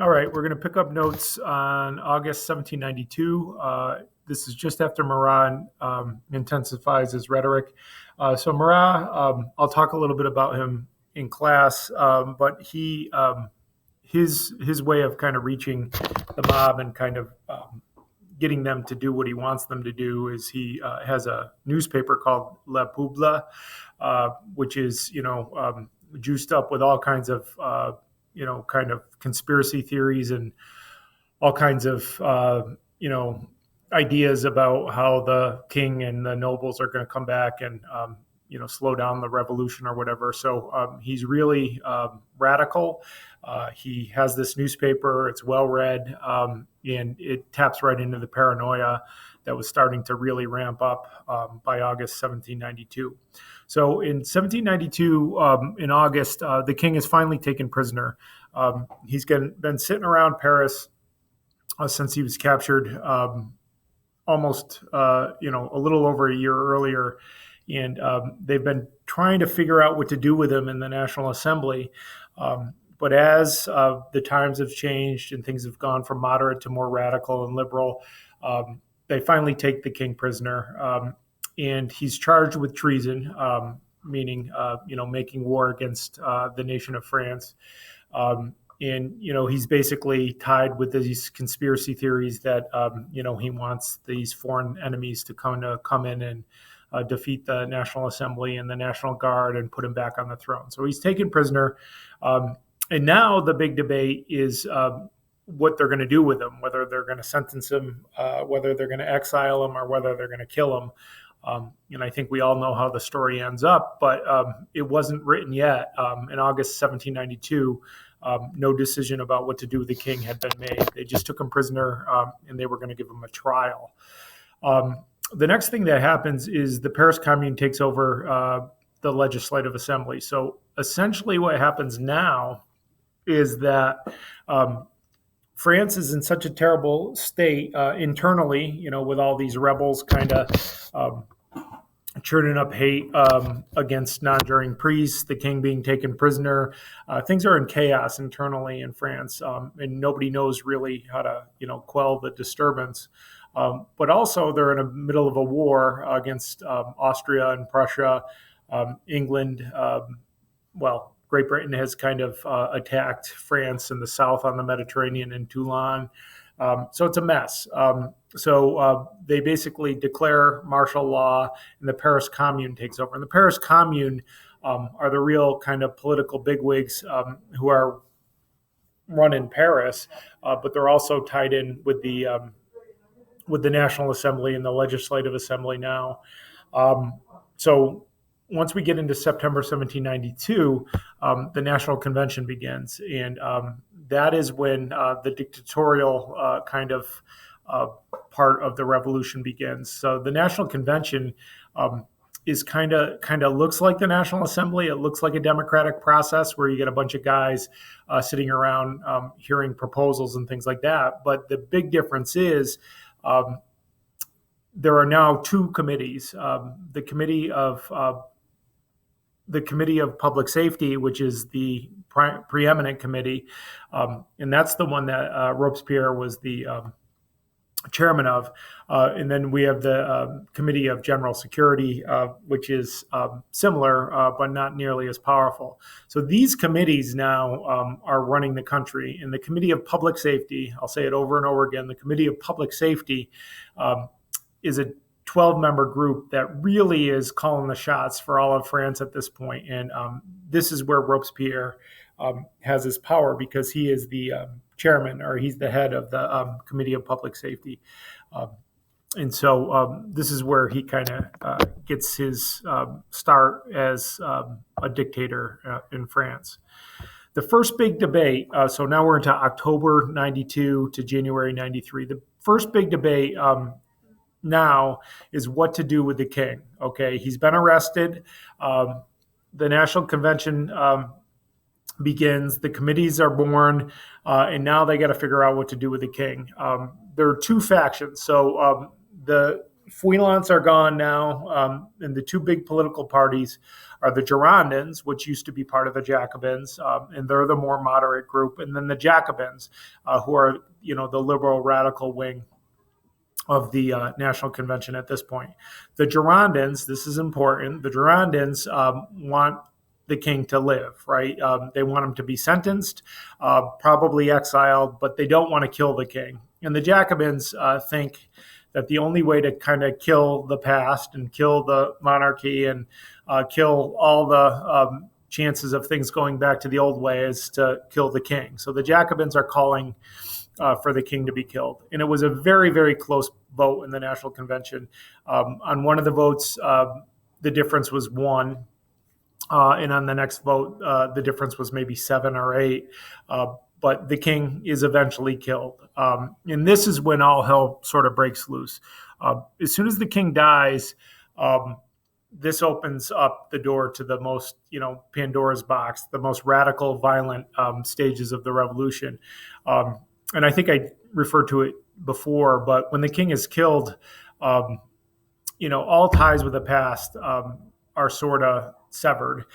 All right, we're going to pick up notes on August 1792. This is just after Marat intensifies his rhetoric. So Marat, I'll talk a little bit about him in class, but his way of kind of reaching the mob and kind of getting them to do what he wants them to do is he has a newspaper called Le Peuple, which is juiced up with all kinds of kind of conspiracy theories and all kinds of ideas about how the king and the nobles are going to come back and slow down the revolution or whatever. So he's really radical. He has this newspaper. It's well read, and it taps right into the paranoia that was starting to really ramp up by August 1792. So in 1792, in August, the king is finally taken prisoner. He's been sitting around Paris since he was captured almost, a little over a year earlier. And they've been trying to figure out what to do with him in the National Assembly. But as the times have changed and things have gone from moderate to more radical and liberal, they finally take the king prisoner. And he's charged with treason, meaning, making war against the nation of France. And he's basically tied with these conspiracy theories that, he wants these foreign enemies to come in and defeat the National Assembly and the National Guard and put him back on the throne. So he's taken prisoner. And now the big debate is what they're going to do with him, whether they're going to sentence him, whether they're going to exile him, or whether they're going to kill him. And I think we all know how the story ends up, but it wasn't written yet. In August 1792, no decision about what to do with the king had been made. They just took him prisoner, and they were going to give him a trial. The next thing that happens is the Paris Commune takes over the Legislative Assembly. So essentially what happens now is that France is in such a terrible state internally, with all these rebels kind of churning up hate against non-juring priests, the king being taken prisoner. Things are in chaos internally in France, and nobody knows really how to, quell the disturbance. But also they're in the middle of a war against Austria and Prussia, England. Great Britain has kind of attacked France in the south on the Mediterranean in Toulon. So it's a mess. So they basically declare martial law, and the Paris Commune takes over. And the Paris Commune are the real kind of political bigwigs who are running Paris, but they're also tied in with the National Assembly and the Legislative Assembly now. So once we get into September 1792, the National Convention begins, and that is when the dictatorial kind of part of the revolution begins. So the National Convention is kind of looks like the National Assembly. It looks like a democratic process where you get a bunch of guys sitting around hearing proposals and things like that. But the big difference is there are now two committees: the Committee of Public Safety, which is the preeminent committee, and that's the one that Robespierre was the chairman of. And then we have the Committee of General Security, which is similar, but not nearly as powerful. So these committees now are running the country. And the Committee of Public Safety, I'll say it over and over again, the Committee of Public Safety is a 12-member group that really is calling the shots for all of France at this point. And this is where Robespierre has his power, because he is the chairman, or he's the head of the Committee of Public Safety. And so this is where he kind of gets his start as a dictator in France. The first big debate, so now we're into October 92 to January 93. The first big debate now is what to do with the king. Okay, he's been arrested. The National Convention begins. The committees are born, and now they got to figure out what to do with the king. There are two factions. So the Feuillants are gone now, and the two big political parties are the Girondins, which used to be part of the Jacobins, and they're the more moderate group, and then the Jacobins, who are, the liberal radical wing of the National Convention at this point. The Girondins, this is important, the Girondins want the king to live, right? They want him to be sentenced, probably exiled, but they don't want to kill the king. And the Jacobins think that the only way to kind of kill the past and kill the monarchy and kill all the chances of things going back to the old way is to kill the king. So the Jacobins are calling for the king to be killed. And it was a very, very close vote in the National Convention. On one of the votes, the difference was 1. And on the next vote, the difference was maybe 7 or 8. But the king is eventually killed. And this is when all hell sort of breaks loose. As soon as the king dies, this opens up the door to the most, Pandora's box, the most radical, violent stages of the revolution. And I think I referred to it before, but when the king is killed, all ties with the past are sort of severed.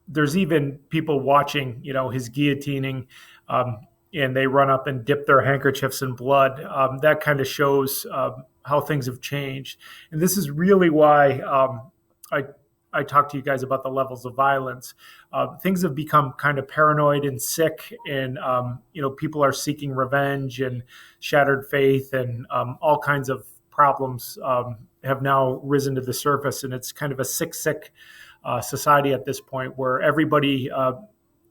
There's even people watching, his guillotining, and they run up and dip their handkerchiefs in blood. That kind of shows how things have changed. And this is really why I talked to you guys about the levels of violence. Things have become kind of paranoid and sick, and people are seeking revenge and shattered faith, and all kinds of problems have now risen to the surface. And it's kind of a sick society at this point, where everybody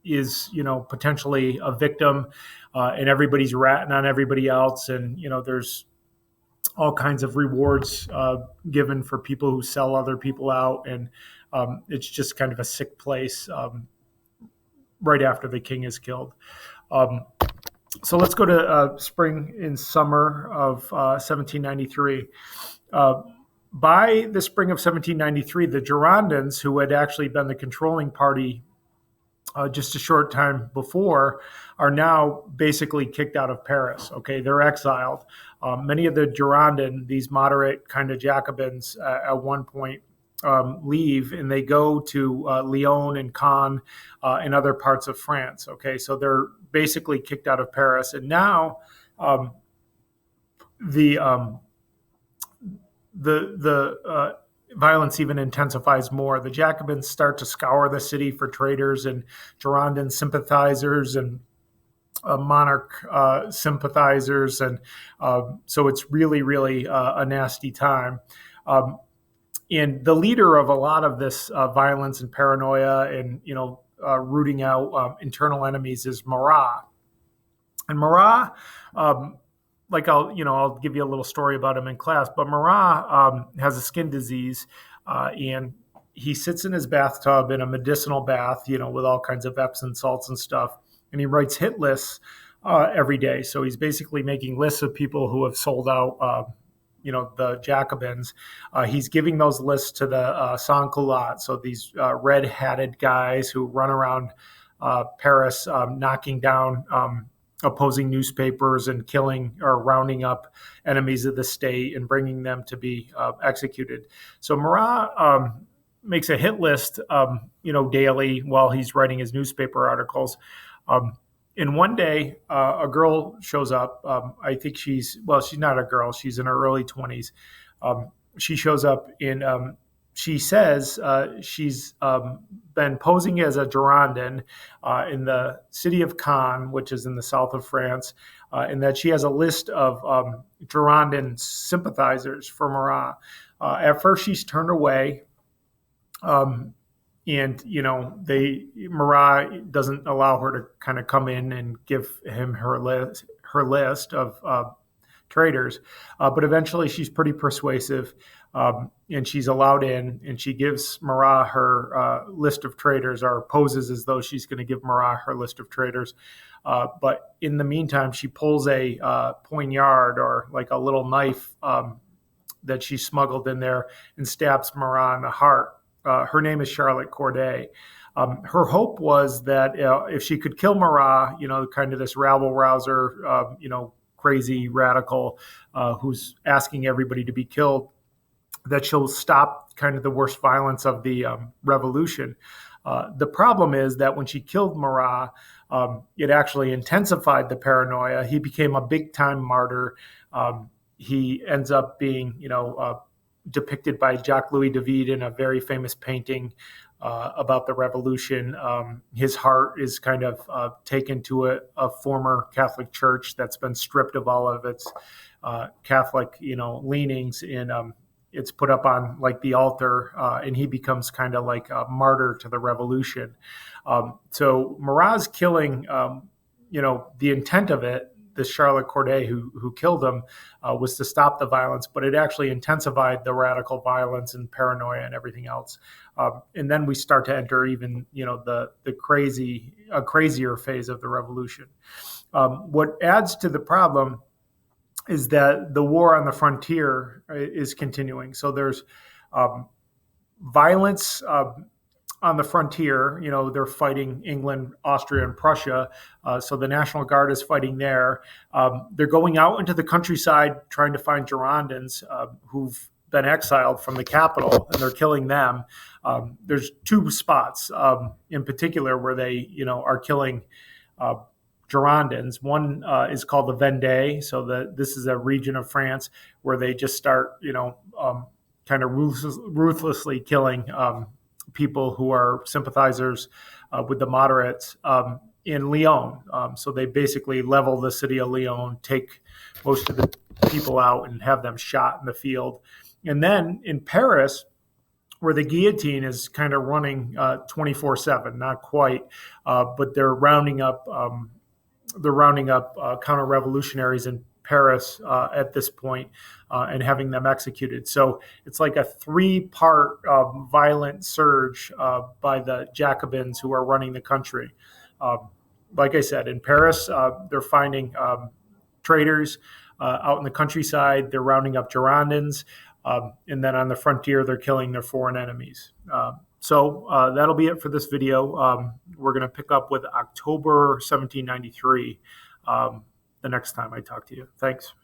is, potentially a victim, and everybody's ratting on everybody else, and there's all kinds of rewards given for people who sell other people out, and it's just kind of a sick place right after the king is killed. So let's go to spring and summer of 1793. By the spring of 1793, the Girondins, who had actually been the controlling party just a short time before, are now basically kicked out of Paris. Okay, they're exiled. Many of the Girondins, these moderate kind of Jacobins, at one point leave, and they go to Lyon and Caen and other parts of France. Okay, so they're basically kicked out of Paris, and now the violence even intensifies more. The Jacobins start to scour the city for traitors and Girondin sympathizers and monarch sympathizers, and so it's really, really a nasty time. And the leader of a lot of this violence and paranoia and rooting out internal enemies is Marat. And Marat, I'll give you a little story about him in class, but Marat has a skin disease, and he sits in his bathtub in a medicinal bath, with all kinds of Epsom salts and stuff, and he writes hit lists every day. So he's basically making lists of people who have sold out, the Jacobins. He's giving those lists to the sans-culottes, so these red-hatted guys who run around Paris knocking down opposing newspapers and killing or rounding up enemies of the state and bringing them to be executed. So Marat makes a hit list, daily while he's writing his newspaper articles. And one day, a girl shows up. I think she's not a girl. She's in her early 20s. She shows up and she says she's been posing as a Girondin in the city of Caen, which is in the south of France, and that she has a list of Girondin sympathizers for Marat. At first, she's turned away. And, Marat doesn't allow her to kind of come in and give him her list of traitors. But eventually she's pretty persuasive, and she's allowed in, and she gives Marat her list of traitors, or poses as though she's going to give Marat her list of traitors. But in the meantime, she pulls a poignard, or like a little knife that she smuggled in there, and stabs Marat in the heart. Her name is Charlotte Corday. Her hope was that if she could kill Marat, kind of this rabble-rouser, crazy radical who's asking everybody to be killed, that she'll stop kind of the worst violence of the revolution. The problem is that when she killed Marat, it actually intensified the paranoia. He became a big time martyr. He ends up being, depicted by Jacques Louis David in a very famous painting about the revolution. His heart is kind of taken to a former Catholic church that's been stripped of all of its Catholic, leanings, and it's put up on like the altar, and he becomes kind of like a martyr to the revolution. So Marat's killing, the intent of it, this Charlotte Corday who killed him, was to stop the violence, but it actually intensified the radical violence and paranoia and everything else. And then we start to enter even, the crazier phase of the revolution. What adds to the problem is that the war on the frontier is continuing. So there's violence on the frontier. They're fighting England, Austria, and Prussia. So the National Guard is fighting there. They're going out into the countryside trying to find Girondins who've been exiled from the capital, and they're killing them. There's two spots in particular where they, are killing Girondins. One is called the Vendée. So this is a region of France where they just start, kind of ruthlessly killing people who are sympathizers with the moderates in Lyon. So they basically level the city of Lyon, take most of the people out, and have them shot in the field. And then in Paris, where the guillotine is kind of running 24/7, not quite, but they're rounding up counter-revolutionaries in Paris at this point and having them executed. So it's like a three-part violent surge by the Jacobins who are running the country. Like I said, in Paris, they're finding traitors out in the countryside. They're rounding up Girondins. And then on the frontier, they're killing their foreign enemies. So that'll be it for this video. We're going to pick up with October 1793 the next time I talk to you. Thanks.